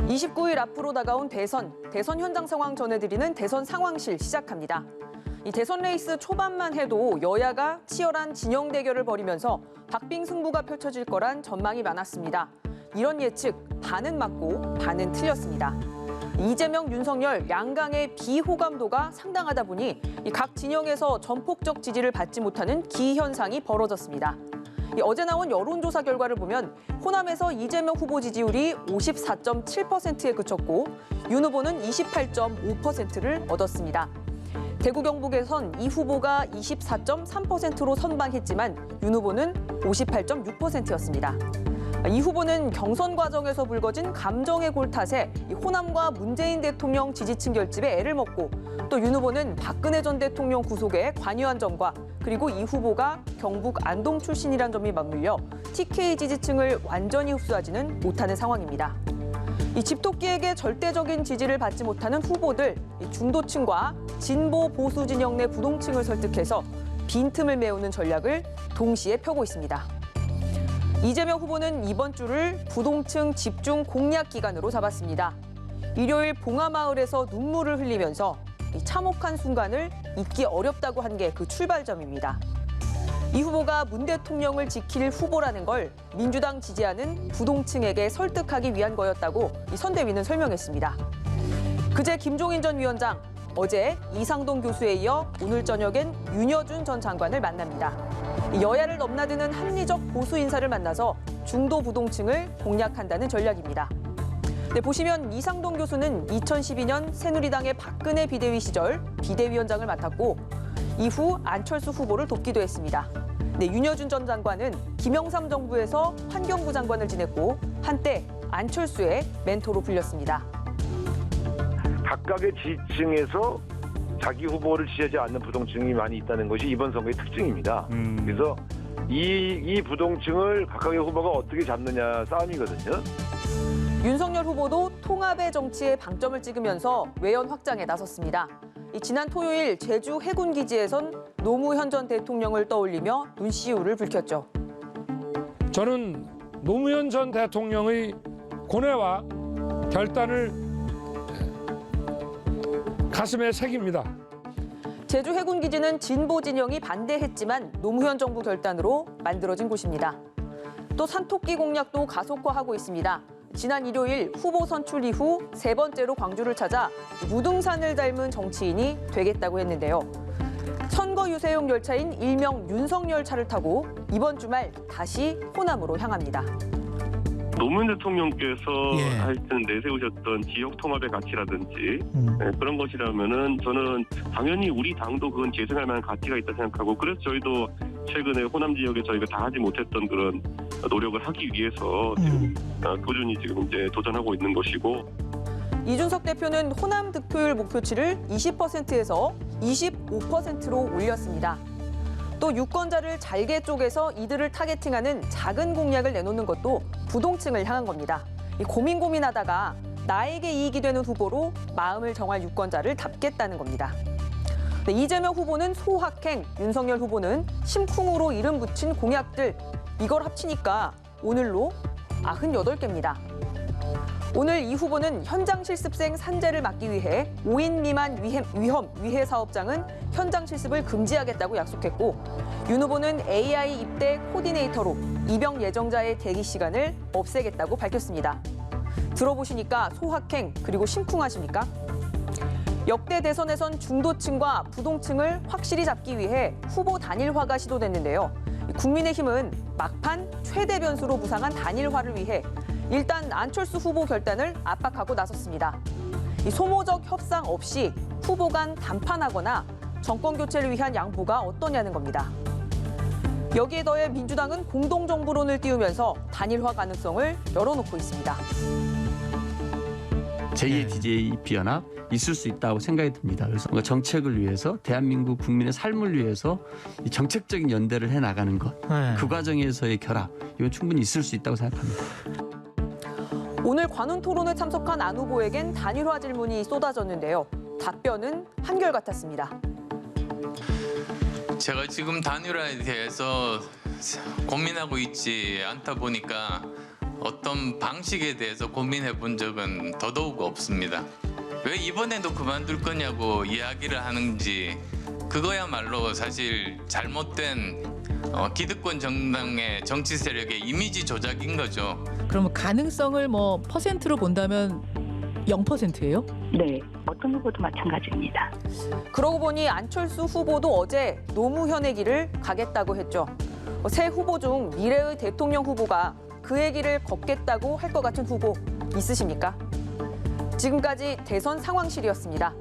29일 앞으로 다가온 대선 현장 상황 전해드리는 대선 상황실 시작합니다. 이 대선 레이스 초반만 해도 여야가 치열한 진영 대결을 벌이면서 박빙 승부가 펼쳐질 거란 전망이 많았습니다. 이런 예측 반은 맞고 반은 틀렸습니다. 이재명, 윤석열 양강의 비호감도가 상당하다 보니 각 진영에서 전폭적 지지를 받지 못하는 기현상이 벌어졌습니다. 어제 나온 여론조사 결과를 보면 호남에서 이재명 후보 지지율이 54.7%에 그쳤고 윤 후보는 28.5%를 얻었습니다. 대구 경북에선 이 후보가 24.3%로 선방했지만 윤 후보는 58.6%였습니다. 이 후보는 경선 과정에서 불거진 감정의 골탓에 호남과 문재인 대통령 지지층 결집에 애를 먹고 또 윤 후보는 박근혜 전 대통령 구속에 관여한 점과 그리고 이 후보가 경북 안동 출신이란 점이 맞물려 TK 지지층을 완전히 흡수하지는 못하는 상황입니다. 이 집토끼에게 절대적인 지지를 받지 못하는 후보들, 중도층과 진보 보수 진영 내 부동층을 설득해서 빈틈을 메우는 전략을 동시에 펴고 있습니다. 이재명 후보는 이번 주를 부동층 집중 공략 기간으로 잡았습니다. 일요일 봉하마을에서 눈물을 흘리면서 참혹한 순간을 잊기 어렵다고 한 게 그 출발점입니다. 이 후보가 문 대통령을 지킬 후보라는 걸 민주당 지지하는 부동층에게 설득하기 위한 거였다고 선대위는 설명했습니다. 그제 김종인 전 위원장, 어제 이상돈 교수에 이어 오늘 저녁엔 윤여준 전 장관을 만납니다. 여야를 넘나드는 합리적 보수 인사를 만나서 중도 부동층을 공략한다는 전략입니다. 네, 보시면 이상돈 교수는 2012년 새누리당의 박근혜 비대위 시절 비대위원장을 맡았고 이후 안철수 후보를 돕기도 했습니다. 네, 윤여준 전 장관은 김영삼 정부에서 환경부 장관을 지냈고 한때 안철수의 멘토로 불렸습니다. 각각의 지지층에서 자기 후보를 지지하지 않는 부동층이 많이 있다는 것이 이번 선거의 특징입니다. 그래서 이 부동층을 각각의 후보가 어떻게 잡느냐 싸움이거든요. 윤석열 후보도 통합의 정치에 방점을 찍으면서 외연 확장에 나섰습니다. 지난 토요일 제주 해군기지에선 노무현 전 대통령을 떠올리며 눈시울을 붉혔죠. 저는 노무현 전 대통령의 고뇌와 결단을 가슴에 새깁니다. 제주 해군기지는 진보 진영이 반대했지만 노무현 정부 결단으로 만들어진 곳입니다. 또 산토끼 공략도 가속화하고 있습니다. 지난 일요일 후보 선출 이후 세 번째로 광주를 찾아 무등산을 닮은 정치인이 되겠다고 했는데요. 선거 유세용 열차인 일명 윤석열차를 타고 이번 주말 다시 호남으로 향합니다. 노무현 대통령께서 하여튼 내세우셨던 지역 통합의 가치라든지 그런 것이라면은 저는 당연히 우리 당도 그건 재생할 만한 가치가 있다 생각하고 그래서 저희도 최근에 호남 지역에 저희가 다 하지 못했던 그런 노력을 하기 위해서 지금 꾸준히 지금 이제 도전하고 있는 것이고. 이준석 대표는 호남 득표율 목표치를 20%에서 25%로 올렸습니다. 또 유권자를 잘게 쪼개서 이들을 타겟팅하는 작은 공약을 내놓는 것도 부동층을 향한 겁니다. 고민하다가 나에게 이익이 되는 후보로 마음을 정할 유권자를 답겠다는 겁니다. 네, 이재명 후보는 소확행, 윤석열 후보는 심쿵으로 이름 붙인 공약들, 이걸 합치니까 오늘로 98개입니다. 오늘 이 후보는 현장 실습생 산재를 막기 위해 5인 미만 위해 사업장은 현장 실습을 금지하겠다고 약속했고 윤 후보는 AI 입대 코디네이터로 입영 예정자의 대기 시간을 없애겠다고 밝혔습니다. 들어보시니까 소확행 그리고 심쿵하십니까? 역대 대선에선 중도층과 부동층을 확실히 잡기 위해 후보 단일화가 시도됐는데요. 국민의힘은 막판 최대 변수로 부상한 단일화를 위해 일단 안철수 후보 결단을 압박하고 나섰습니다. 소모적 협상 없이 후보 간 담판하거나 정권 교체를 위한 양보가 어떠냐는 겁니다. 여기에 더해 민주당은 공동정부론을 띄우면서 단일화 가능성을 열어놓고 있습니다. 제2의 DJ 비연합 있을 수 있다고 생각이 듭니다. 그래서 정책을 위해서 대한민국 국민의 삶을 위해서 이 정책적인 연대를 해나가는 것, 그 과정에서의 결합, 이건 충분히 있을 수 있다고 생각합니다. 오늘 관훈 토론에 참석한 안 후보에겐 단일화 질문이 쏟아졌는데요. 답변은 한결같았습니다. 제가 지금 단일화에 대해서 고민하고 있지 않다 보니까 어떤 방식에 대해서 고민해 본 적은 더더욱 없습니다. 왜 이번에도 그만둘 거냐고 이야기를 하는지 그거야말로 사실 잘못된 기득권 정당의 정치 세력의 이미지 조작인 거죠. 그러면 가능성을 뭐 퍼센트로 본다면 0%예요? 네, 어떤 후보도 마찬가지입니다. 그러고 보니 안철수 후보도 어제 노무현의 길을 가겠다고 했죠. 새 후보 중 미래의 대통령 후보가 그의 길을 걷겠다고 할 것 같은 후보 있으십니까? 지금까지 대선 상황실이었습니다.